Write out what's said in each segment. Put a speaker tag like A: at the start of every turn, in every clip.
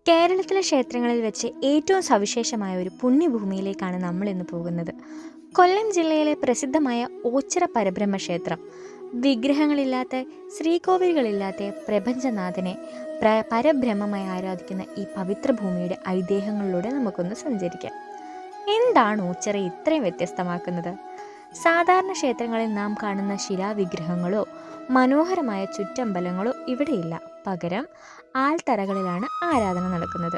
A: കേരളത്തിലെ ക്ഷേത്രങ്ങളിൽ വെച്ച് ഏറ്റവും സവിശേഷമായ ഒരു പുണ്യഭൂമിയിലേക്കാണ് നമ്മൾ ഇന്ന് പോകുന്നത്. കൊല്ലം ജില്ലയിലെ പ്രസിദ്ധമായ ഓച്ചിറ പരബ്രഹ്മ ക്ഷേത്രം. വിഗ്രഹങ്ങളില്ലാത്ത, ശ്രീകോവിലുകളില്ലാത്ത പ്രപഞ്ചനാഥനെ പരബ്രഹ്മമായി ആരാധിക്കുന്ന ഈ പവിത്ര ഭൂമിയുടെ ഐതിഹ്യങ്ങളിലൂടെ നമുക്കൊന്ന് സഞ്ചരിക്കാം. എന്താണ് ഓച്ചിറ ഇത്രയും വ്യത്യസ്തമാക്കുന്നത്? സാധാരണ ക്ഷേത്രങ്ങളിൽ നാം കാണുന്ന ശിലാവിഗ്രഹങ്ങളോ മനോഹരമായ ചുറ്റമ്പലങ്ങളോ ഇവിടെയില്ല. പകരം ആൽത്തറകളിലാണ് ആരാധന നടക്കുന്നത്.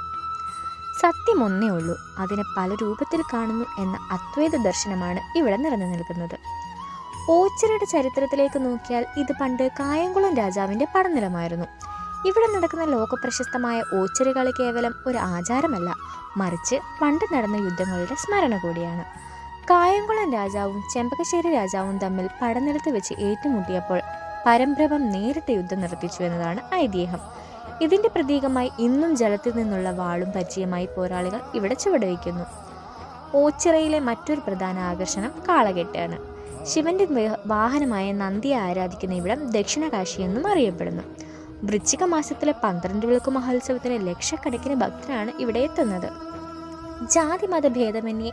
A: സത്യം ഒന്നേ ഉള്ളൂ, അതിനെ പല രൂപത്തിൽ കാണുന്നു എന്ന അദ്വൈത ദർശനമാണ് ഇവിടെ നിറഞ്ഞു നിൽക്കുന്നത്. ഓച്ചിറയുടെ ചരിത്രത്തിലേക്ക് നോക്കിയാൽ ഇത് പണ്ട് കായംകുളം രാജാവിൻ്റെ പടനിലമായിരുന്നു. ഇവിടെ നടക്കുന്ന ലോകപ്രശസ്തമായ ഓച്ചിറ കളി കേവലം ഒരു ആചാരമല്ല, മറിച്ച് പണ്ട് നടന്ന യുദ്ധങ്ങളുടെ സ്മരണ കൂടിയാണ്. കായംകുളം രാജാവും ചെമ്പകശ്ശേരി രാജാവും തമ്മിൽ പടനിലത്ത് വെച്ച് ഏറ്റുമുട്ടിയപ്പോൾ പരബ്രഹ്മം നേരിട്ട് യുദ്ധം നിർത്തിച്ചു എന്നതാണ് ഐതിഹ്യം. ഇതിന്റെ പ്രതീകമായി ഇന്നും ജലത്തിൽ നിന്നുള്ള വാളും പരിചയമായി പോരാളികൾ ഇവിടെ ചുവടുവയ്ക്കുന്നു. ഓച്ചിറയിലെ മറ്റൊരു പ്രധാന ആകർഷണം കാളകെട്ടാണ്. ശിവന്റെ വാഹനമായ നന്ദിയെ ആരാധിക്കുന്ന ഇവിടം ദക്ഷിണകാശി എന്നും അറിയപ്പെടുന്നു. വൃശ്ചിക മാസത്തിലെ 12 വിളക്ക് മഹോത്സവത്തിന് ലക്ഷക്കണക്കിന് ഭക്തരാണ് ഇവിടെ എത്തുന്നത്. ജാതി മത ഭേദമന്യേ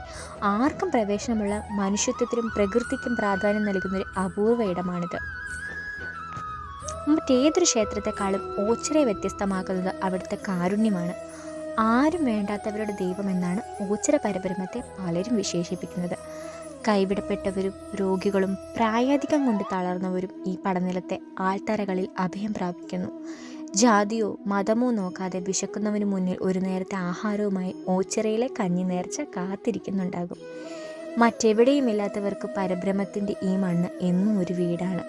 A: ആർക്കും പ്രവേശനമുള്ള, മനുഷ്യത്വത്തിനും പ്രകൃതിക്കും പ്രാധാന്യം നൽകുന്നൊരു അപൂർവ ഇടമാണിത്. മറ്റേതൊരു ക്ഷേത്രത്തെക്കാളും ഓച്ചിറയെ വ്യത്യസ്തമാക്കുന്നത് അവിടുത്തെ കാരുണ്യമാണ്. ആരും വേണ്ടാത്തവരുടെ ദൈവമെന്നാണ് ഓച്ചിറ പരബ്രഹ്മത്തെ പലരും വിശേഷിപ്പിക്കുന്നത്. കൈവിടപ്പെട്ടവരും രോഗികളും പ്രായാധികം കൊണ്ട് തളർന്നവരും ഈ പടനിലത്തെ ആൾത്തറകളിൽ അഭയം പ്രാപിക്കുന്നു. ജാതിയോ മതമോ നോക്കാതെ വിശക്കുന്നവന് മുന്നിൽ ഒരു നേരത്തെ ആഹാരവുമായി ഓച്ചിറയിലെ കഞ്ഞി നേർച്ച കാത്തിരിക്കുന്നുണ്ടാകും. മറ്റെവിടെയുമില്ലാത്തവർക്ക് പരബ്രഹ്മത്തിൻ്റെ ഈ മണ്ണ് എന്നും ഒരു വീടാണ്.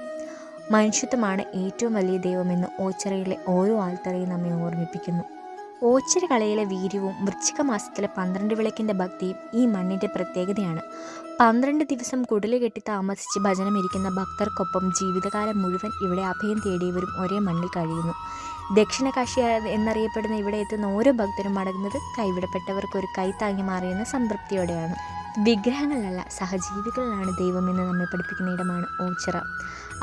A: മനുഷ്യത്വമാണ് ഏറ്റവും വലിയ ദൈവമെന്ന് ഓച്ചിറയിലെ ഓരോ ആൾത്തറയും നമ്മെ ഓർമ്മിപ്പിക്കുന്നു. ഓച്ചിറ കളയിലെ വീര്യവും വൃശ്ചിക മാസത്തിലെ 12 വിളക്കിൻ്റെ ഭക്തിയും ഈ മണ്ണിൻ്റെ പ്രത്യേകതയാണ്. 12 ദിവസം കുടില് കെട്ടി താമസിച്ച് ഭജനമിരിക്കുന്ന ഭക്തർക്കൊപ്പം ജീവിതകാലം മുഴുവൻ ഇവിടെ അഭയം തേടിയവരും ഒരേ മണ്ണിൽ കഴിയുന്നു. ദക്ഷിണകാശി എന്നറിയപ്പെടുന്ന ഇവിടെ എത്തുന്ന ഓരോ ഭക്തരും മടങ്ങുന്നത് കൈവിടപ്പെട്ടവർക്ക് ഒരു കൈത്താങ്ങി മാറിയെന്ന സംതൃപ്തിയോടെയാണ്. വിഗ്രഹങ്ങളിലല്ല, സഹജീവികളിലാണ് ദൈവമെന്ന് നമ്മെ പഠിപ്പിക്കുന്ന ഇടമാണ് ഓച്ചിറ.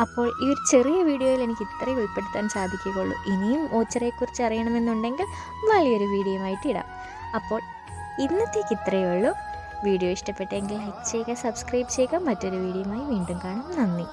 A: അപ്പോൾ ഈ ഒരു ചെറിയ വീഡിയോയിൽ എനിക്ക് ഇത്രയും ഉൾപ്പെടുത്താൻ സാധിക്കുകയുള്ളൂ. ഇനിയും ഓച്ചിറയെക്കുറിച്ച് അറിയണമെന്നുണ്ടെങ്കിൽ വലിയൊരു വീഡിയോയുമായിട്ട് ഇടാം. അപ്പോൾ ഇന്നത്തേക്ക് ഇത്രയേ ഉള്ളൂ. വീഡിയോ ഇഷ്ടപ്പെട്ടെങ്കിൽ ലൈക്ക് ചെയ്യുക, സബ്സ്ക്രൈബ് ചെയ്യുക. മറ്റൊരു വീഡിയോയുമായി വീണ്ടും കാണാം. നന്ദി.